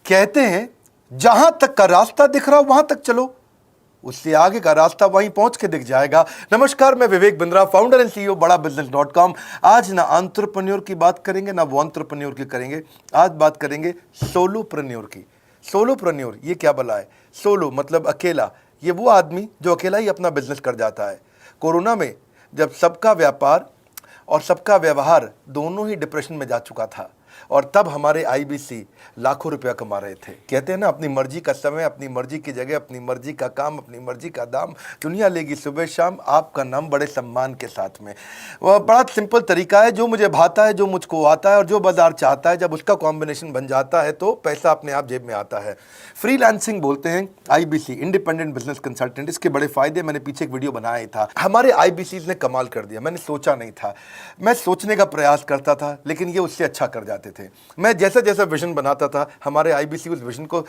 कहते हैं जहां तक का रास्ता दिख रहा हो वहां तक चलो, उससे आगे का रास्ता वहीं पहुंच के दिख जाएगा। नमस्कार, मैं Vivek Bindra, founder and CEO बड़ा बिजनेस.com। आज ना एंटरप्रेन्योर की बात करेंगे ना वो एंटरप्रेन्योर की करेंगे, आज बात करेंगे सोलोप्रेन्योर की। सोलोप्रेन्योर ये क्या भला है? सोलो मतलब अकेला, ये वो आदमी जो अकेला ही अपना बिजनेस कर जाता है। कोरोना में जब सबका व्यापार और सबका व्यवहार दोनों ही डिप्रेशन में जा चुका था, और तब हमारे आईबीसी लाखों रुपया कमा रहे थे। कहते हैं ना, अपनी मर्जी का समय, अपनी मर्जी की जगह, अपनी मर्जी का काम, अपनी मर्जी का दाम, दुनिया लेगी सुबह शाम आपका नाम बड़े सम्मान के साथ में। वह बड़ा सिंपल तरीका है, जो मुझे भाता है, जो मुझको आता है और जो बाजार चाहता है, जब उसका कॉम्बिनेशन बन जाता है तो पैसा अपने आप जेब में आता है। फ्रीलांसिंग बोलते हैं आईबीसी, इंडिपेंडेंट बिजनेस कंसल्टेंट। इसके बड़े फायदे मैंने पीछे एक वीडियो बनाया ही था। हमारे आईबीसी ने कमाल कर दिया, मैंने सोचा नहीं था। मैं सोचने का प्रयास करता था लेकिन ये उससे अच्छा कर जाते थे। मैं जैसा जैसा विजन बनाता था, हमारे आईबीसी उस विजन को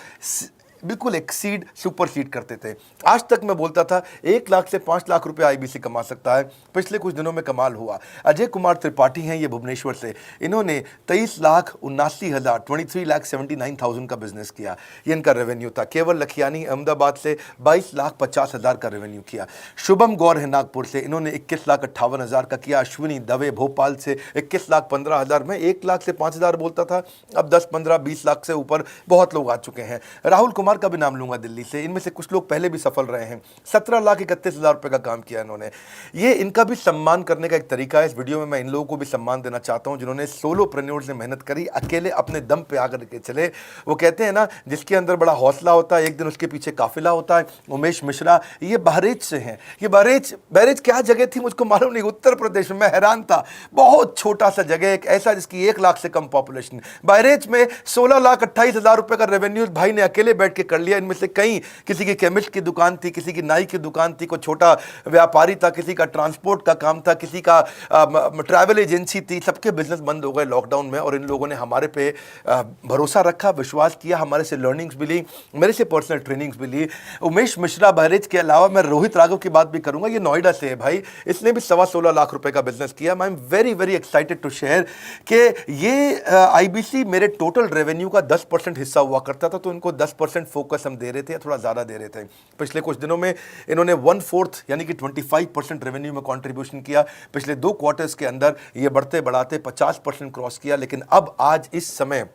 बिल्कुल एक्सीड, सुपरसीड करते थे। आज तक मैं बोलता था 1 लाख से 5 लाख रुपए आईबीसी कमा सकता है। पिछले कुछ दिनों में कमाल हुआ। अजय कुमार त्रिपाठी हैं ये भुवनेश्वर से, इन्होंने 23,79,000 23,79,000 का बिजनेस किया। ये इनका रेवेन्यू था। केवल लखियानी अहमदाबाद से 22,50,000 का रेवेन्यू किया। शुभम गौर है नागपुर से, इन्होंने 21,58,000 का किया। अश्विनी दवे भोपाल से 21,15,000। मैं 1 लाख से 5,000 बोलता था, अब 10, 15, 20 लाख से ऊपर बहुत लोग आ चुके हैं। राहुल कुमार का भी नाम लूंगा दिल्ली से, इनमें से कुछ लोग पहले भी सफल रहे हैं। 17,31,000 रुपए का काम किया इन्होंने। ये इनका भी सम्मान करने का एक तरीका है। इस वीडियो में मैं इन लोगों को भी सम्मान देना चाहता हूं जिन्होंने सोलोप्रेन्योर से मेहनत करी, अकेले अपने दम पे आकर के चले। वो कहते हैं ना, जिसके अंदर बड़ा हौसला होता है एक दिन उसके पीछे काफिला होता है। उमेश मिश्रा ये बहरेच से हैं। ये बहरेच क्या जगह थी मुझको मालूम नहीं, उत्तर प्रदेश में। मैं हैरान था, बहुत छोटा सा जगह, एक ऐसा जिसकी 1 लाख से कम पॉपुलेशन। बहरेच में 16,28,000 रुपए का रेवेन्यू भाई ने अकेले बैठ के कर लिया। इनमें से कई, किसी की केमिस्ट की दुकान थी, किसी की नाई की दुकान थी, कोई छोटा व्यापारी था, किसी का ट्रांसपोर्ट का काम था, किसी का ट्रैवल एजेंसी थी। सबके बिजनेस बंद हो गए लॉकडाउन में, और इन लोगों ने हमारे पे भरोसा रखा, विश्वास किया, हमारे से लर्निंग्स भी ली, मेरे से पर्सनल ट्रेनिंग्स भी ली। उमेश मिश्रा बहरेज के अलावा मैं रोहित राघव की बात भी करूंगा, ये नोएडा से है भाई, इसने भी 16.25 लाख रुपए का बिजनेस किया। I am very very excited to share कि ये आईबीसी मेरे टोटल रेवेन्यू का 10% हिस्सा हुआ करता था, तो इनको 10% फोकस हम दे रहे थे, थोड़ा ज़्यादा दे रहे थे। पिछले कुछ दिनों में इन्होंने 1/4 यानी कि 25% रेवेन्यू में कंट्रीब्यूशन किया। पिछले 2 क्वार्टर्स के अंदर ये बढ़ते बढ़ाते 50% क्रॉस किया। लेकिन अब आज इस समय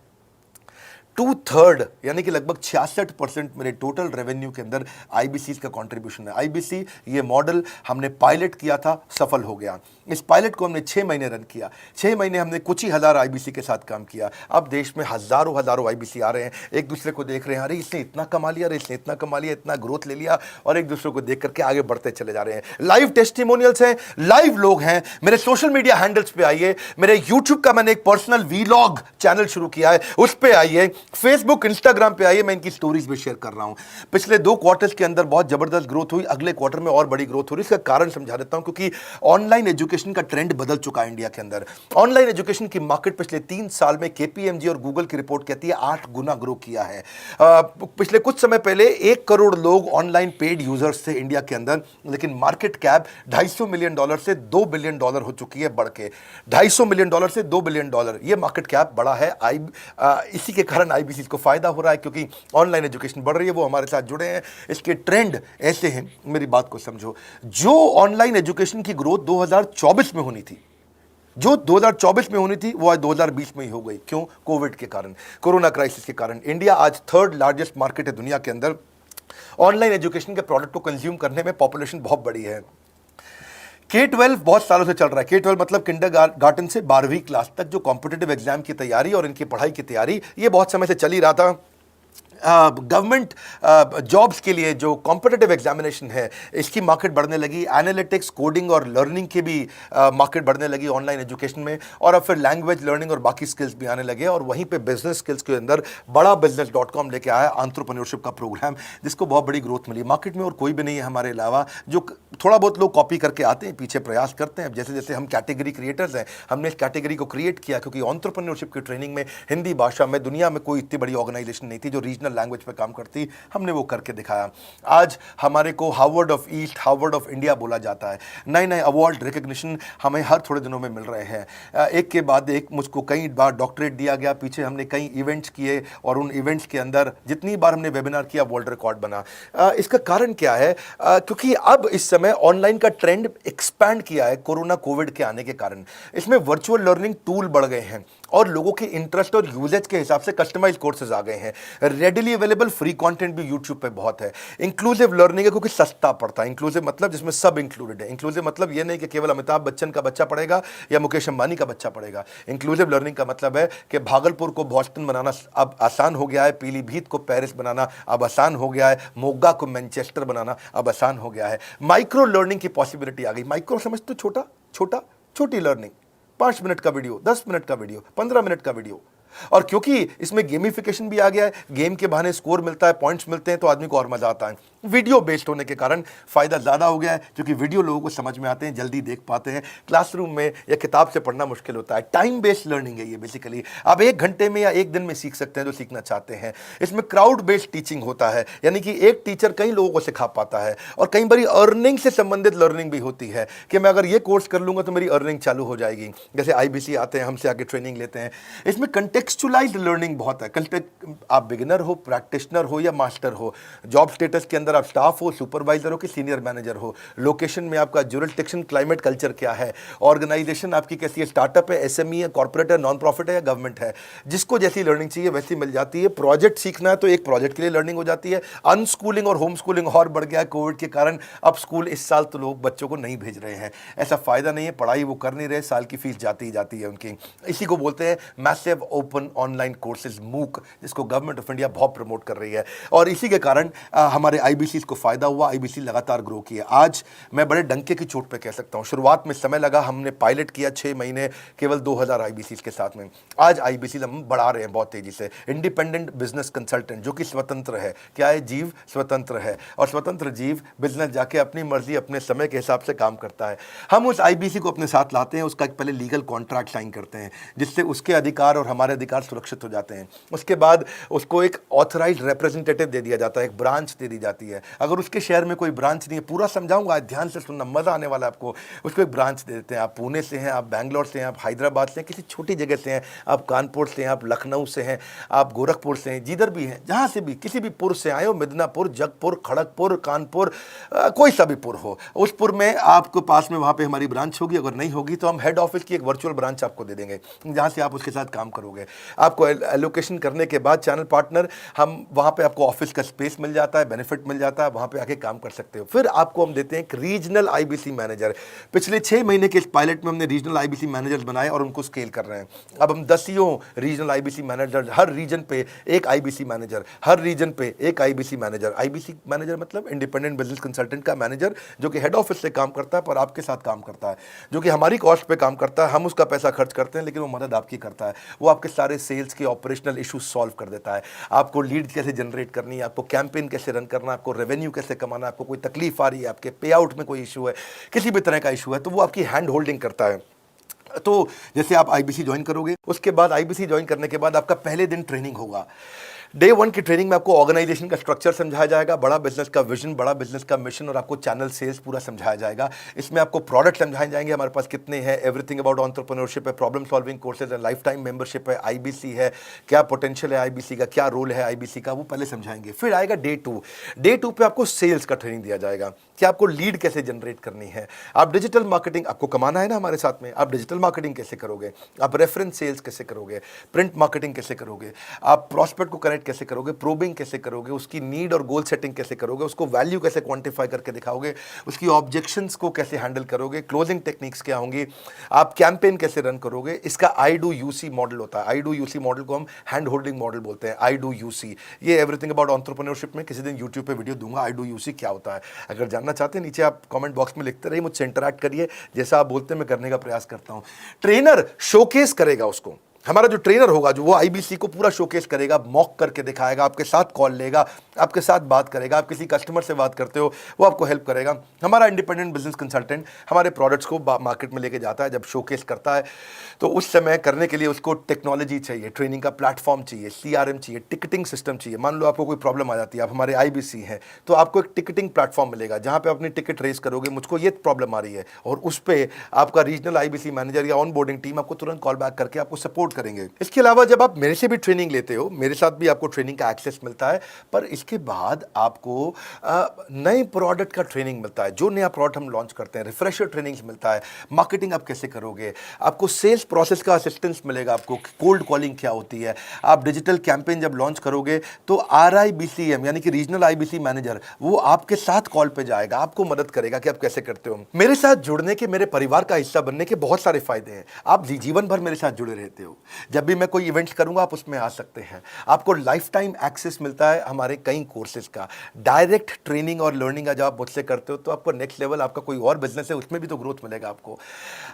2/3 यानी कि लगभग 66% मेरे टोटल रेवेन्यू के अंदर आईबीसी का कंट्रीब्यूशन है। आईबीसी ये मॉडल हमने पायलट किया था, सफल हो गया। इस पायलट को हमने 6 महीने रन किया। 6 महीने हमने कुछ ही हज़ार आईबीसी के साथ काम किया। अब देश में हज़ारों आईबीसी आ रहे हैं, एक दूसरे को देख रहे हैं, अरे इसने इतना कमा लिया, अरे इसने इतना कमा लिया, इतना ग्रोथ ले लिया, और एक दूसरे को देख करके आगे बढ़ते चले जा रहे हैं। लाइव टेस्टिमोनियल्स हैं, लाइव लोग हैं। मेरे सोशल मीडिया हैंडल्स पे आइए, मेरे यूट्यूब का मैंने एक पर्सनल वीलॉग चैनल शुरू किया है, उस पर आइए, फेसबुक इंस्टाग्राम पे आइए, मैं इनकी स्टोरीज भी शेयर कर रहा हूं। पिछले 2 क्वार्टर्स के अंदर बहुत जबरदस्त ग्रोथ हुई, अगले क्वार्टर में और बड़ी ग्रोथ हो रही है। इसका कारण समझा देता हूं, क्योंकि ऑनलाइन एजुकेशन का ट्रेंड बदल चुका है इंडिया के अंदर। ऑनलाइन एजुकेशन की मार्केट पिछले 3 साल में केपीएमजी और गूगल की रिपोर्ट कहती है 8 गुना ग्रो किया है। पिछले कुछ समय पहले 1 करोड़ लोग ऑनलाइन पेड यूजर्स थे इंडिया के अंदर, लेकिन मार्केट कैप $250 मिलियन से $2 बिलियन हो चुकी है, बढ़ के $250 मिलियन से $2 बिलियन, ये मार्केट कैप बढ़ा है। इसी के कारण आईबीसी को फायदा हो रहा है, क्योंकि ऑनलाइन एजुकेशन बढ़ रही है, वो हमारे साथ जुड़े हैं। इसके ट्रेंड ऐसे हैं, मेरी बात को समझो। जो ऑनलाइन एजुकेशन की ग्रोथ 2024 में होनी थी, जो 2024 में होनी थी, वो आज 2020 में ही हो गई। क्यों? कोविड के कारण, कोरोना क्राइसिस के कारण। इंडिया आज 3rd लार्जेस्ट मार्केट है दुनिया के अंदर। ऑनलाइन एजुकेशन के प्रोडक्ट को कंज्यूम करने में पॉपुलेशन बहुत बड़ी है। K-12 बहुत सालों से चल रहा है। K-12 मतलब किंडरगार्टन से 12वीं क्लास तक, जो कॉम्पिटिटिव एग्जाम की तैयारी और इनकी पढ़ाई की तैयारी, ये बहुत समय से चल ही रहा था। गवर्नमेंट जॉब्स के लिए जो कॉम्पिटिटिव एग्जामिनेशन है, इसकी मार्केट बढ़ने लगी। एनालिटिक्स, कोडिंग और लर्निंग की भी मार्केट बढ़ने लगी ऑनलाइन एजुकेशन में, और अब फिर लैंग्वेज लर्निंग और बाकी स्किल्स भी आने लगे। और वहीं पे बिजनेस स्किल्स के अंदर बड़ा बिजनेस.com लेके आया एंटरप्रेन्योरशिप का प्रोग्राम, जिसको बहुत बड़ी ग्रोथ मिली। मार्केट में और कोई भी नहीं है हमारे अलावा जो थोड़ा बहुत लोग कॉपी करके आते हैं, पीछे प्रयास करते हैं। जैसे जैसे हम कैटेगरी क्रिएटर्स हैं, हमने इस कैटेगरी को क्रिएट किया क्योंकि एंटरप्रेन्योरशिप की ट्रेनिंग में हिंदी भाषा में दुनिया में कोई इतनी बड़ी ऑर्गेनाइजेशन नहीं थी जो रीजनल लैंग्वेज पे काम करती। हमने वो करके दिखाया। आज हमारे को Harvard of east, Harvard of India बोला जाता है। नए नए अवार्ड रिकग्निशन हमें हर थोड़े दिनों में मिल रहे हैं। एक के बाद एक मुझको कई बार डॉक्टरेट दिया गया। पीछे हमने कई इवेंट्स किए और उन इवेंट्स के अंदर जितनी बार हमने वेबिनार किया वर्ल्ड रिकॉर्ड बना। इसका कारण क्या है? क्योंकि अब इस समय ऑनलाइन का ट्रेंड एक्सपैंड किया है कोरोना कोविड के आने के कारण। इसमें वर्चुअल लर्निंग टूल बढ़ गए हैं और लोगों के इंटरेस्ट और यूजेज के हिसाब से कस्टमाइज कोर्सेज आ गए हैं। रेडिली अवेलेबल फ्री कंटेंट भी यूट्यूब पे बहुत है। इंक्लूसिव लर्निंग है क्योंकि सस्ता पड़ता है। इंक्लूसिव मतलब जिसमें सब इंक्लूडेड है। इंक्लूसिव मतलब ये नहीं कि केवल अमिताभ बच्चन का बच्चा पढ़ेगा या मुकेश अंबानी का बच्चा पढ़ेगा। इंक्लूसिव लर्निंग का मतलब है कि भागलपुर को बॉस्टन बनाना अब आसान हो गया है, पीलीभीत को पेरिस बनाना अब आसान हो गया है, मोगा को मैनचेस्टर बनाना अब आसान हो गया है। माइक्रो लर्निंग की पॉसिबिलिटी आ गई। माइक्रो समझ तो छोटा छोटा, छोटी लर्निंग, 5 मिनट का वीडियो, 10 मिनट का वीडियो, 15 मिनट का वीडियो। और क्योंकि इसमें गेमिफिकेशन भी आ गया है, गेम के बहाने स्कोर मिलता है, पॉइंट्स मिलते हैं, तो आदमी को और मजा आता है। वीडियो बेस्ड होने के कारण फायदा ज्यादा हो गया है क्योंकि वीडियो लोगों को समझ में आते हैं, जल्दी देख पाते हैं। क्लासरूम में या किताब से पढ़ना मुश्किल होता है। टाइम बेस्ड लर्निंग है ये बेसिकली। आप 1 घंटे में या 1 दिन में सीख सकते हैं जो सीखना चाहते हैं। इसमें क्राउड बेस्ड टीचिंग होता है, यानी कि एक टीचर कई लोगों को सिखा पाता है। और कई बार अर्निंग से संबंधित लर्निंग भी होती है कि मैं अगर ये कोर्स कर लूंगा तो मेरी अर्निंग चालू हो जाएगी। जैसे IBC आते हैं, हमसे आगे ट्रेनिंग लेते हैं। इसमें कंटेक्चुअलाइज्ड लर्निंग बहुत है। आप बिगिनर हो, प्रैक्टिशनर हो या मास्टर हो, जॉब स्टेटस के अंदर आप स्टाफ हो, सुपरवाइजर हो कि सीनियर मैनेजर हो, लोकेशन में आपका जुरिस्डिक्शन, क्लाइमेट, कल्चर क्या है, ऑर्गेनाइजेशन आपकी कैसी है, स्टार्टअप है, SME है, कॉर्पोरेट है, नॉन प्रॉफिट है या गवर्नमेंट है, जिसको जैसी लर्निंग चाहिए वैसी मिल जाती है। प्रोजेक्ट सीखना है तो एक प्रोजेक्ट के लिए लर्निंग हो जाती है। अनस्कूलिंग और होम स्कूलिंग और बढ़ गया है कोविड के कारण। अब स्कूल इस साल तो लोग बच्चों को नहीं भेज रहे हैं। ऐसा फायदा नहीं है, पढ़ाई वो कर नहीं रहे, साल की फीस जाती ही जाती है उनकी। इसी को बोलते हैं मैसिव ओपन ऑनलाइन कोर्सेज, मूक, जिसको गवर्नमेंट ऑफ इंडिया बहुत प्रमोट कर रही है। और इसी के कारण हमारे IBC को फायदा हुआ। IBC लगातार ग्रो किया। आज मैं बड़े डंके की चोट पे कह सकता हूं, शुरुआत में समय लगा, हमने पायलट किया 6 महीने केवल 2000 IBC के साथ में। आज IBC हम बढ़ा रहे हैं बहुत तेजी से। इंडिपेंडेंट बिजनेस कंसल्टेंट, जो कि स्वतंत्र है। क्या है? जीव स्वतंत्र है। और स्वतंत्र जीव बिजनेस जाके अपनी मर्जी अपने समय के हिसाब से काम करता है। हम उस IBC को अपने साथ लाते हैं, उसका एक पहले लीगल कॉन्ट्रैक्ट साइन करते हैं जिससे उसके अधिकार और हमारे अधिकार सुरक्षित हो जाते हैं। उसके बाद उसको एक ऑथराइज्ड रिप्रेजेंटेटिव दे दिया जाता है, एक ब्रांच दे दी जाती है। अगर उसके शहर में कोई ब्रांच नहीं है, पूरा समझाऊंगा, ध्यान से सुनना, मजा आने वाला है आपको। उसको एक ब्रांच दे देते हैं। आप पुणे से हैं, आप बैंगलोर से हैं, आप हैदराबाद से हैं, किसी छोटी जगह से हैं, आप कानपुर से हैं, आप लखनऊ से हैं, आप गोरखपुर से हैं, जिधर भी हैं, जहाँ से भी, किसी भी पुर से आए हो, मिदनापुर, जगपुर, खड़गपुर, कानपुर, कोई सा भी पुर हो, उस पुर में आपको पास में वहाँ पे हमारी ब्रांच होगी। अगर नहीं होगी तो हम हेड ऑफिस की एक वर्चुअल ब्रांच आपको दे देंगे जहाँ से आप उसके साथ काम करोगे। आपको एलोकेशन करने के बाद चैनल पार्टनर, हम वहाँ पे आपको ऑफिस का स्पेस मिल जाता है, बेनिफिट मिल जाता है, वहाँ पे आके काम कर सकते हो। फिर आपको हम देते हैं एक रीजनल IBC मैनेजर। पिछले 6 महीने के इस पायलट में हमने रीजनल IBC मैनेजर्स बनाए और उनको स्केल कर रहे हैं। अब हम 10 रीजनल IBC मैनेजर, हर रीजन पे एक IBC मैनेजर, हर रीजन पे एक IBC मैनेजर। IBC मैनेजर मतलब इंडिपेंडेंट बिजनेस कंसल्टेंट का मैनेजर, जो कि हेड ऑफिस से काम करता है पर आपके साथ काम करता है, जो कि हमारी कॉस्ट पे काम करता है। हम उसका पैसा खर्च करते हैं लेकिन वो मदद आपकी करता है। वो आपके सारे सेल्स के ऑपरेशनल इशूज सॉल्व कर देता है। आपको लीड कैसे जनरेट करनी है, आपको कैंपेन कैसे रन करना है, आपको रेवेन्यू कैसे कमाना है, आपको कोई तकलीफ आ रही है, आपके पे आउट में कोई इशू है, किसी भी तरह का इशू है, तो वो आपकी हैंड होल्डिंग करता है। तो जैसे आप IBC ज्वाइन करोगे, उसके बाद IBC ज्वाइन करने के बाद आपका पहले दिन ट्रेनिंग होगा। डे 1 की ट्रेनिंग में आपको ऑर्गेनाइजेशन का स्ट्रक्चर समझाया जाएगा, बड़ा बिजनेस का विजन, बड़ा बिजनेस का मिशन और आपको चैनल सेल्स पूरा समझाया जाएगा। इसमें आपको प्रोडक्ट समझाए जाएंगे, हमारे पास कितने हैं, एवरीथिंग अबाउट एंटरप्रेन्योरशिप है, प्रॉब्लम सॉल्विंग कोर्सेज है, लाइफ टाइम मेंबरशिप है, IBC है, क्या पोटेंशियल है IBC का, क्या रोल है IBC का, वो पहले समझाएंगे। फिर आएगा डे 2। डे 2 पे आपको सेल्स का ट्रेनिंग दिया जाएगा कि आपको लीड कैसे जनरेट करनी है। आप डिजिटल मार्केटिंग, आपको कमाना है ना हमारे साथ में, आप डिजिटल मार्केटिंग कैसे करोगे, आप रेफरेंस सेल्स कैसे करोगे, प्रिंट मार्केटिंग कैसे करोगे, आप प्रॉस्पेक्ट को कनेक्ट कैसे करोगे, प्रोबिंग कैसे करोगे, उसकी नीड और गोल सेटिंग कैसे करोगे, उसको वैल्यू कैसे क्वांटिफाई करके दिखाओगे, उसकी ऑब्जेक्शंस को कैसे हैंडल करोगे, क्लोजिंग टेक्निक्स क्या होंगी, आप कैंपेन कैसे रन करोगे। इसका I do UC मॉडल होता है। I do UC मॉडल को हम हैंड होल्डिंग मॉडल बोलते हैं। I do UC, ये एवरीथिंग अबाउट एंटरप्रेन्योरशिप में किसी दिन यूट्यूब पे वीडियो दूंगा, I do UC क्या होता है। अगर जानना चाहते हैं नीचे आप कमेंट बॉक्स में लिखते रहिए, मुझसे इंटरैक्ट करिए, जैसा आप बोलते हैं मैं करने का प्रयास करता हूं। ट्रेनर शोकेस करेगा उसको हमारा जो ट्रेनर होगा जो वो आईबीसी को पूरा शोकेस करेगा, मॉक करके दिखाएगा, आपके साथ कॉल लेगा, आपके साथ बात करेगा, आप किसी कस्टमर से बात करते हो वो आपको हेल्प करेगा। हमारा इंडिपेंडेंट बिजनेस कंसल्टेंट हमारे प्रोडक्ट्स को मार्केट में लेके जाता है, जब शोकेस करता है तो उस समय करने के लिए उसको टेक्नोलॉजी चाहिए, ट्रेनिंग का प्लेटफॉर्म चाहिए, सीआरएम चाहिए, टिकटिंग सिस्टम चाहिए। मान लो आपको कोई प्रॉब्लम आ जाती है, आप हमारे आईबीसी हैं, तो आपको एक टिकटिंग प्लेटफॉर्म मिलेगा जहां पे अपनी टिकट रेस करोगे, मुझको ये प्रॉब्लम आ रही है, और उस पर आपका रीजनल आईबीसी मैनेजर या ऑन बोर्डिंग टीम आपको तुरंत कॉल बैक करके आपको सपोर्ट करेंगे। इसके अलावा जब आप मेरे से भी ट्रेनिंग लेते हो, मेरे साथ भी आपको ट्रेनिंग का एक्सेस मिलता है, पर इसके बाद आपको नए प्रोडक्ट का ट्रेनिंग मिलता है। जो नया प्रोडक्ट हम लॉन्च करते हैं, रिफ्रेशर ट्रेनिंग मिलता है, मार्केटिंग आप कैसे करोगे, आपको सेल्स प्रोसेस का असिस्टेंस मिलेगा, आपको कोल्ड कॉलिंग क्या होती है, आप डिजिटल कैंपेन जब लॉन्च करोगे तो आरआईबीसीएम यानी कि रीजनल आईबीसी मैनेजर वो आपके साथ कॉल पे जाएगा, आपको मदद करेगा कि आप कैसे करते हो। मेरे साथ जुड़ने के, मेरे परिवार का हिस्सा बनने के बहुत सारे फायदे हैं। आप जीवन भर मेरे साथ जुड़े रहते हो, जब भी मैं कोई इवेंट्स करूंगा आप उसमें आ सकते हैं, आपको लाइफ टाइम एक्सेस मिलता है हमारे कई कोर्सेज का, डायरेक्ट ट्रेनिंग और लर्निंग जब आप मुझसे करते हो तो आपको नेक्स्ट लेवल, आपका कोई और बिजनेस है उसमें भी तो ग्रोथ मिलेगा आपको।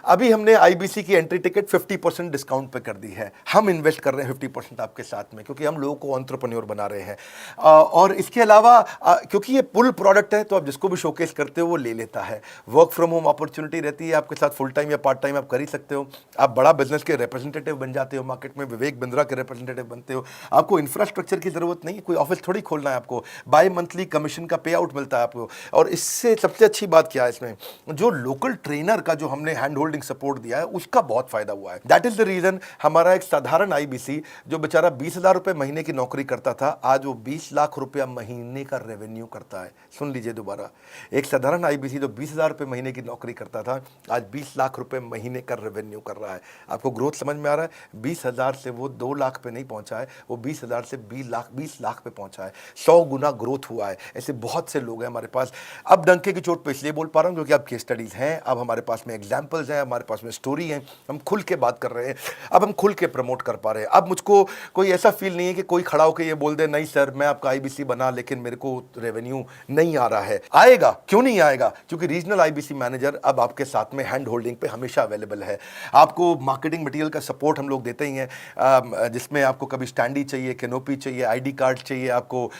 अभी हमने आईबीसी की एंट्री टिकट 50% डिस्काउंट पे कर दी है। हम इन्वेस्ट कर रहे हैं 50% आपके साथ में, क्योंकि हम लोगों को एंटरप्रेन्योर बना रहे हैं। और इसके अलावा क्योंकि ये पुल प्रोडक्ट है तो आप जिसको भी शोकेस करते हो वो ले लेता है। वर्क फ्रॉम होम अपॉर्चुनिटी रहती है आपके साथ, फुल टाइम या पार्ट टाइम आप कर ही सकते हो। आप बड़ा बिजनेस के रिप्रेजेंटेटिव बन जाते हो, मार्केट में विवेक बिंद्रा के रिप्रेजेंटेटिव बनते हो। आपको इंफ्रास्ट्रक्चर की जरूरत नहीं, कोई ऑफिस थोड़ी खोलना है आपको, बाई मंथली कमीशन का पे आउट मिलता है आपको। और इससे सबसे अच्छी बात क्या है, इसमें जो लोकल ट्रेनर का जो हमने हैंड होल्डिंग सपोर्ट दिया है उसका बहुत फायदा हुआ है। दैट इज द रीजन हमारा एक साधारण आईबीसी जो बेचारा 20,000 रुपए महीने की नौकरी करता था, आज वो 20 लाख रुपया महीने का रेवेन्यू करता है। सुन लीजिए दोबारा, एक साधारण आईबीसी जो 20,000 रुपए महीने की नौकरी करता था, आज 20 लाख रुपए महीने का रेवेन्यू कर रहा है। आपको ग्रोथ समझ में आ रहा है? 20,000 से वो 2 लाख पे नहीं पहुंचा है, वो 20,000 से 20 लाख पे पहुंचा है। 100 गुना ग्रोथ हुआ है। ऐसे बहुत से लोग हैं हमारे पास। अब डंके की चोट पे इसलिए बोल पा रहा हूं क्योंकि अब केस स्टडीज हैं, अब हमारे पास में एग्जांपल्स हैं, हमारे पास में स्टोरी है, हम खुल के बात कर रहे हैं, अब हम खुल के प्रमोट कर पा रहे हैं। अब मुझको कोई ऐसा फील नहीं है कि कोई खड़ा होकर ये बोल दे नहीं सर मैं आपका आईबीसी बना लेकिन मेरे को रेवेन्यू नहीं आ रहा है। आएगा, क्यों नहीं आएगा? क्योंकि रीजनल आईबीसी मैनेजर अब आपके साथ में हैंड होल्डिंग पे हमेशा अवेलेबल है। आपको मार्केटिंग मटेरियल का सपोर्ट हम लोग देते ही हैं, जिसमें आपको कभी स्टैंडी चाहिए, कैनोपी चाहिए, आईडी कार्ड चाहिए, आपको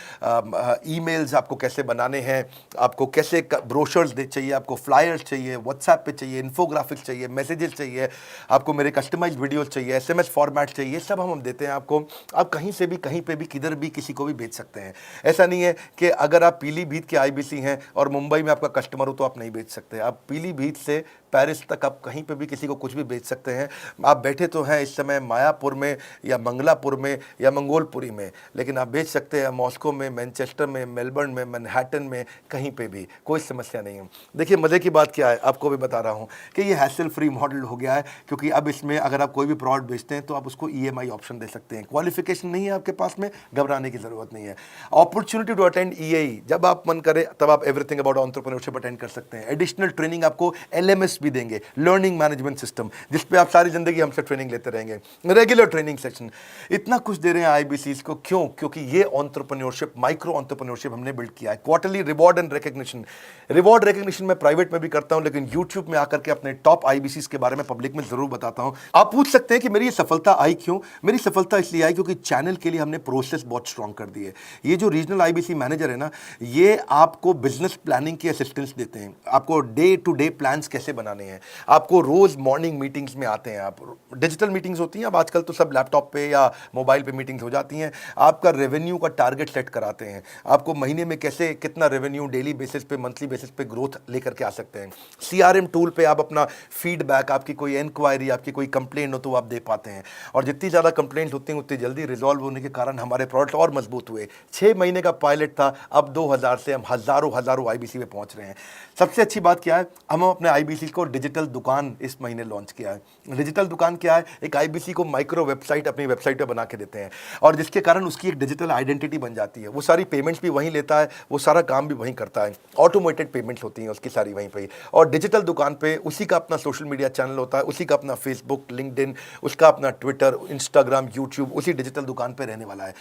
ईमेल्स आपको कैसे बनाने हैं, आपको कैसे ब्रोशर्स चाहिए, आपको फ्लायर्स चाहिए, व्हाट्सएप पे चाहिए, इन्फोग्राफिक्स चाहिए, मैसेजेस चाहिए, आपको मेरे कस्टमाइज्ड वीडियोस चाहिए, एसएमएस फॉर्मेट चाहिए, सब हम देते हैं आपको। आप कहीं से भी, कहीं पे भी, किधर भी, किसी को भी भेज सकते हैं। ऐसा नहीं है कि अगर आप पीलीभीत के आईबीसी हैं और मुंबई में आपका कस्टमर हो तो आप नहीं भेज सकते। आप पीलीभीत से पेरिस तक आप कहीं पे भी किसी को कुछ भी भेज सकते हैं। आप बैठे तो हैं इस समय मायापुर में या मंगलापुर में या मंगोलपुरी में, लेकिन आप भेज सकते हैं मॉस्को में, मैनचेस्टर में, मेलबर्न में, मैनहट्टन में, कहीं पे भी, कोई समस्या नहीं है। देखिए मज़े की बात क्या है, आपको भी बता रहा हूँ कि ये हैसल फ्री मॉडल हो गया है, क्योंकि अब इसमें अगर आप कोई भी प्रोडक्ट बेचते हैं तो आप उसको ईएमआई ऑप्शन दे सकते हैं। क्वालिफिकेशन नहीं है आपके पास में, घबराने की ज़रूरत नहीं है। अपॉर्चुनिटी टू अटेंड ईएई, जब आप मन करे तब आप एवरीथिंग अबाउट एंटरप्रेन्योरशिप अटेंड कर सकते हैं। एडिशनल ट्रेनिंग आपको एलएमएस भी देंगे, लर्निंग मैनेजमेंट सिस्टम, जिस पे आप सारी जिंदगी हमसे ट्रेनिंग लेते रहेंगे, रेगुलर ट्रेनिंग सेशन, इतना कुछ दे रहे हैं आईबीसीज को। क्यों? क्योंकि ये एंटरप्रेन्योरशिप, माइक्रो एंटरप्रेन्योरशिप हमने बिल्ड किया है। Quarterly reward and recognition, reward recognition मैं प्राइवेट में भी करता हूं, लेकिन यूट्यूब में आकर के अपने टॉप आईबीसीज के बारे में पब्लिक में जरूर बताता हूं। आप पूछ सकते हैं कि मेरी ये सफलता आई क्यों? मेरी सफलता इसलिए आई क्योंकि चैनल के लिए हमने प्रोसेस बहुत स्ट्रांग कर दी है। ये जो रीजनल आईबीसी मैनेजर है ना, ये आपको बिजनेस प्लानिंग की असिस्टेंस देते हैं, आपको डे टू डे प्लान्स कैसे बनाने हैं, आपको रोज मॉर्निंग मीटिंग्स में आते हैं। आप डिजिटल मीटिंग्स होती हैं, अब आजकल तो सब लैपटॉप पे या मोबाइल पे मीटिंग्स हो जाती हैं। आपका रेवेन्यू का टारगेट सेट कराते हैं, आपको महीने में कैसे कितना रेवेन्यू डेली बेसिस पे, मंथली बेसिस पे ग्रोथ लेकर के आ सकते हैं। सीआरएम टूल पे आप अपना फीडबैक, आपकी कोई इंक्वायरी, आपकी कोई कंप्लेंट हो तो आप दे पाते हैं, और जितनी ज़्यादा कंप्लेंट होती हैं उतनी जल्दी रिजॉल्व होने के कारण हमारे प्रोडक्ट और मजबूत हुए। 6 महीने का पायलट था, अब 2000 से हम हज़ारों आईबीसी पे पहुंच रहे हैं। सबसे अच्छी बात क्या है, हम अपने आईबीसी को डिजिटल दुकान इस महीने लॉन्च किया है। डिजिटल दुकान क्या है? एक आईबीसी को माइक्रो वेबसाइट अपनी वेबसाइट पे बना के देते हैं, और जिसके कारण उसकी एक डिजिटल आइडेंटिटी बन जाती है। वो सारी पेमेंट्स भी वहीं लेता है, वो सारा काम भी वहीं करता है, ऑटोमेटेड पेमेंट्स होती हैं उसकी सारी वहीं पे ही। और डिजिटल दुकान पे उसी का अपना सोशल मीडिया चैनल होता है, उसी का अपना फेसबुक, लिंक्डइन, उसका अपना ट्विटर, इंस्टाग्राम, यूट्यूब उसी डिजिटल दुकान पे रहने वाला है।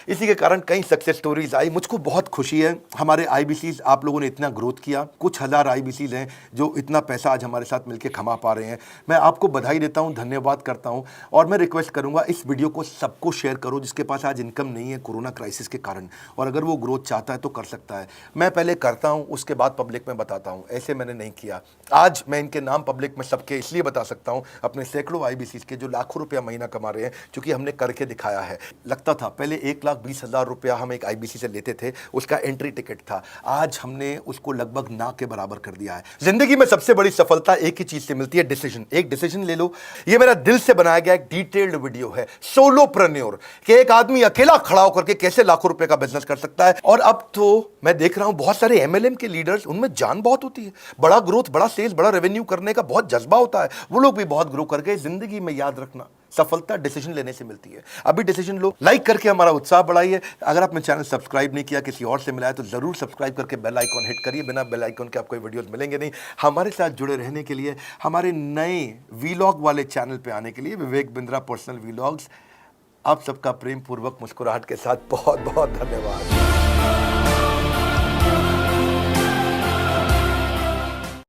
इसी के कारण कई सक्सेस स्टोरीज आई। मुझको बहुत खुशी है, हमारे आईबीसीज आप लोगों ने इतना ग्रोथ किया। कुछ हज़ार आईबीसीज हैं जो इतना पैसा आज हमारे हमारे साथ मिलकर कमा पा रहे हैं। मैं आपको बधाई देता हूं, धन्यवाद करता हूं और मैं रिक्वेस्ट करूंगा इस वीडियो को सबको शेयर करो जिसके पास आज इनकम नहीं है कोरोना क्राइसिस के कारण, और अगर वो ग्रोथ चाहता है तो कर सकता है। मैं पहले करता हूं, उसके बाद पब्लिक में बताता हूं, ऐसे मैंने नहीं किया। आज मैं इनके नाम पब्लिक में सबके इसलिए बता सकता हूं, अपने सैकड़ों IBCs के जो लाखों रुपया महीना कमा रहे हैं, क्योंकि हमने करके दिखाया है। लगता था पहले 1,20,000 रुपया हम एक IBC से लेते थे, उसका एंट्री टिकट था, आज हमने उसको लगभग ना के बराबर कर दिया है। जिंदगी में सबसे बड़ी सफलता एक ही चीज से मिलती है, डिसीजन। एक डिसीजन ले लो। ये मेरा दिल से बनाया गया एक डिटेल्ड वीडियो है, सोलोप्रेन्योर, कि एक आदमी अकेला खड़ा होकर के कैसे लाखों रुपए का बिजनेस कर सकता है। और अब तो मैं देख रहा हूं बहुत सारे MLM के लीडर्स, उनमें जान बहुत होती है, बड़ा ग्रोथ, बड़ा सेल्स, बड़ा रेवेन्यू करने का बहुत जज्बा होता है, वो लोग भी बहुत ग्रो कर गए। जिंदगी में याद रखना, सफलता डिसीजन लेने से मिलती है। अभी डिसीजन लो, लाइक करके हमारा उत्साह बढ़ाइए। अगर आपने चैनल सब्सक्राइब नहीं किया, किसी और से मिला है, तो जरूर सब्सक्राइब करके बेल आइकॉन हिट करिए। बिना बेल आइकॉन के आपको वीडियोस मिलेंगे नहीं। हमारे साथ जुड़े रहने के लिए, हमारे नए वीलॉग वाले चैनल पे आने के लिए, विवेक बिंद्रा पर्सनल वीलॉग्स, आप सबका प्रेम पूर्वक मुस्कुराहट के साथ बहुत बहुत धन्यवाद।